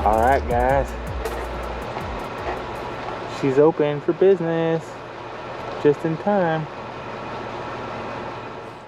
All right, guys. She's open for business just in time.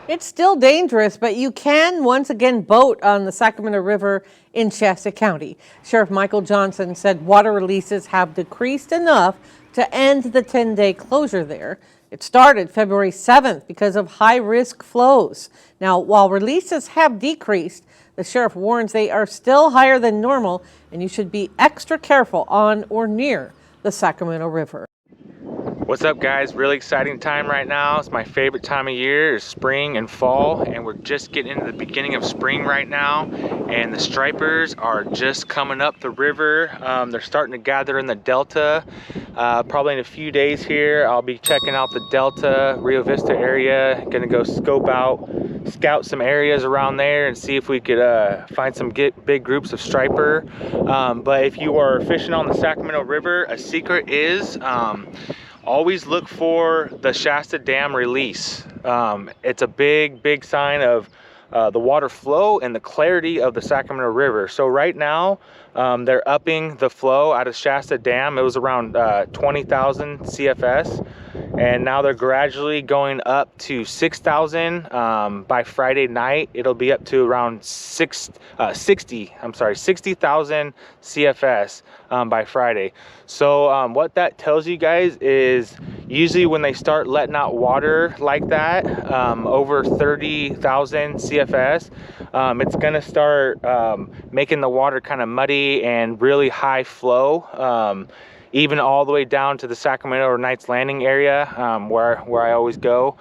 It's still dangerous, but you can once again boat on the Sacramento River in Shasta County. Sheriff Michael Johnson said water releases have decreased enough to end the 10-day closure there. It started February 7th because of high-risk flows. Now, while releases have decreased, the sheriff warns they are still higher than normal, and you should be extra careful on or near the Sacramento River. What's up, guys? Really exciting time right now. It's my favorite time of year, is spring and fall, and we're just getting into the beginning of spring right now, and the stripers are just coming up the river. They're starting to gather in the delta. Probably in a few days here, I'll be checking out the delta, Rio Vista area. Gonna go scout some areas around there and see if we could find some big groups of striper. But if you are fishing on the Sacramento River, a secret is always look for the Shasta Dam release. It's a big sign of the water flow and the clarity of the Sacramento River. So right now, they're upping the flow out of Shasta Dam. It was around 20,000 CFS, and now they're gradually going up to 6,000. By Friday night, it'll be up to around 60,000 CFS by Friday. So what that tells you guys is usually when they start letting out water like that, over 30,000 CFS, it's gonna start making the water kind of muddy and really high flow, even all the way down to the Sacramento or Knights Landing area, where I always go.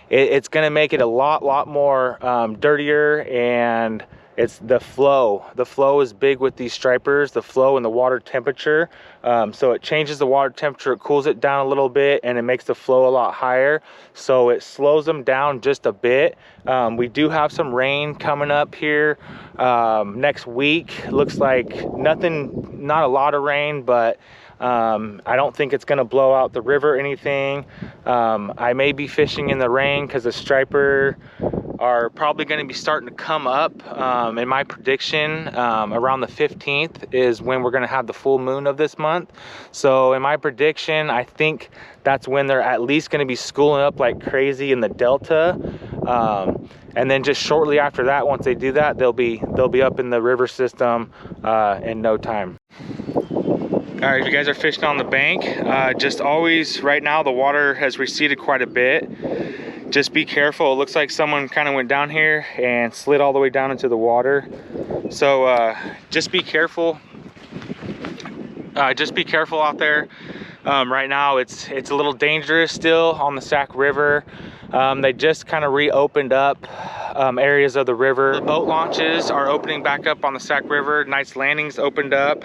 It's gonna make it a lot more dirtier, and it's the flow. The flow is big with these stripers, the flow and the water temperature. So it changes the water temperature, it cools it down a little bit, and it makes the flow a lot higher. So it slows them down just a bit. We do have some rain coming up here next week. Looks like not a lot of rain, but I don't think it's gonna blow out the river or anything. I may be fishing in the rain because the striper are probably going to be starting to come up. In my prediction, around the 15th is when we're going to have the full moon of this month. So in my prediction, I think that's when they're at least going to be schooling up like crazy in the delta. And then just shortly after that, once they do that, they'll be up in the river system in no time. All right, if you guys are fishing on the bank, just always, right now the water has receded quite a bit. Just be careful. It looks like someone kind of went down here and slid all the way down into the water. So just be careful. Just be careful out there. Right now it's a little dangerous still on the Sac River. They just kind of reopened up areas of the river. The boat launches are opening back up on the Sac River. Knights Landing's opened up.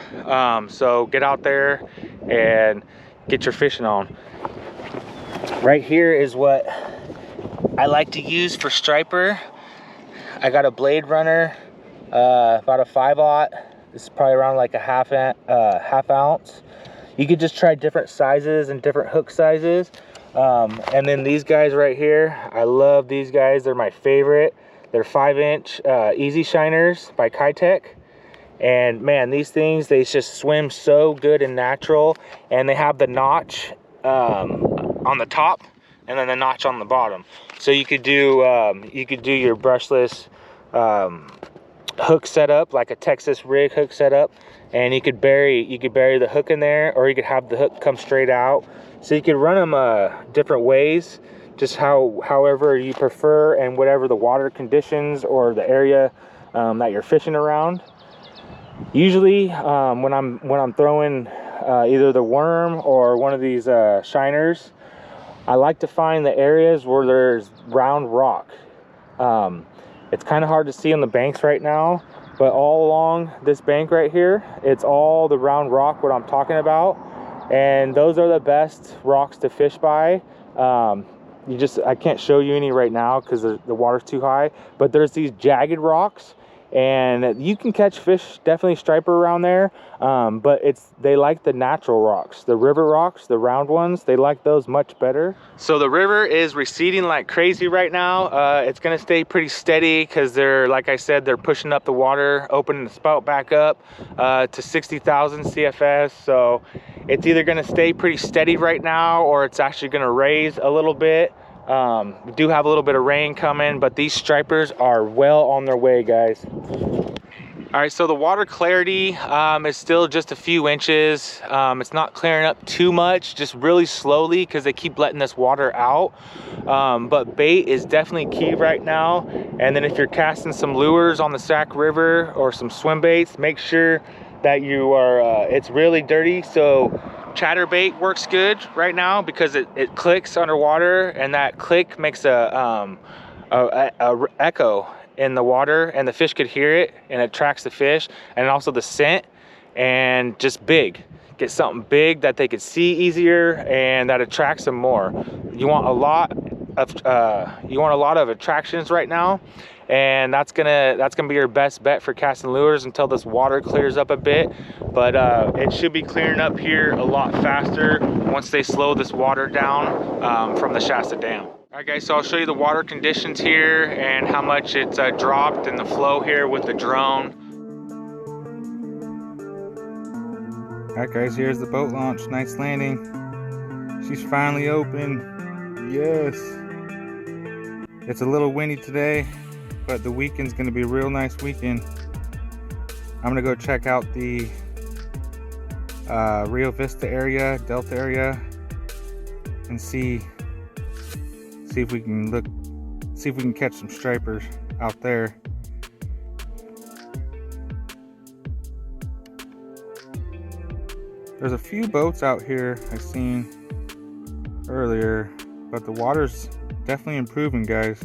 So get out there and get your fishing on. Right here is what I like to use for striper. I got a Blade Runner, about a 5/0. This is probably around like a half ounce. You could just try different sizes and different hook sizes. And then these guys right here, I love these guys. They're my favorite. They're 5-inch Easy Shiners by Kitech. And man, these things, they just swim so good and natural. And they have the notch on the top and then the notch on the bottom. So you could do your brushless hook setup, like a Texas rig hook setup, and you could bury the hook in there, or you could have the hook come straight out. So you could run them different ways, just however you prefer, and whatever the water conditions or the area that you're fishing around. Usually when I'm throwing either the worm or one of these shiners, I like to find the areas where there's round rock. It's kind of hard to see on the banks right now, but all along this bank right here, it's all the round rock, what I'm talking about. And those are the best rocks to fish by. I can't show you any right now because the water's too high, but there's these jagged rocks, and you can catch fish, definitely striper around there, but they like the natural rocks, the river rocks, the round ones. They like those much better. So the river is receding like crazy right now. It's gonna stay pretty steady because they're, like I said, they're pushing up the water, opening the spout back up to 60,000 CFS. So it's either gonna stay pretty steady right now, or it's actually gonna raise a little bit. We do have a little bit of rain coming, but these stripers are well on their way, guys. All right, so the water clarity is still just a few inches. It's not clearing up too much, just really slowly because they keep letting this water out. But bait is definitely key right now. And then if you're casting some lures on the Sac River or some swim baits, make sure that you are, it's really dirty. So chatterbait works good right now because it clicks underwater, and that click makes a echo in the water, and the fish could hear it, and it attracts the fish. And also the scent, and just big. Get something big that they could see easier and that attracts them more. You want a lot of attractions right now, and that's gonna be your best bet for casting lures until this water clears up a bit. But it should be clearing up here a lot faster once they slow this water down from the Shasta Dam. All right, guys, so I'll show you the water conditions here and how much it's dropped in the flow here with the drone. All right, guys, here's the boat launch. Nice landing. She's finally open. Yes. It's a little windy today, but the weekend's gonna be a real nice weekend. I'm gonna go check out the Rio Vista area, Delta area, and see if we can catch some stripers out there. There's a few boats out here I seen earlier, but the water's definitely improving, guys.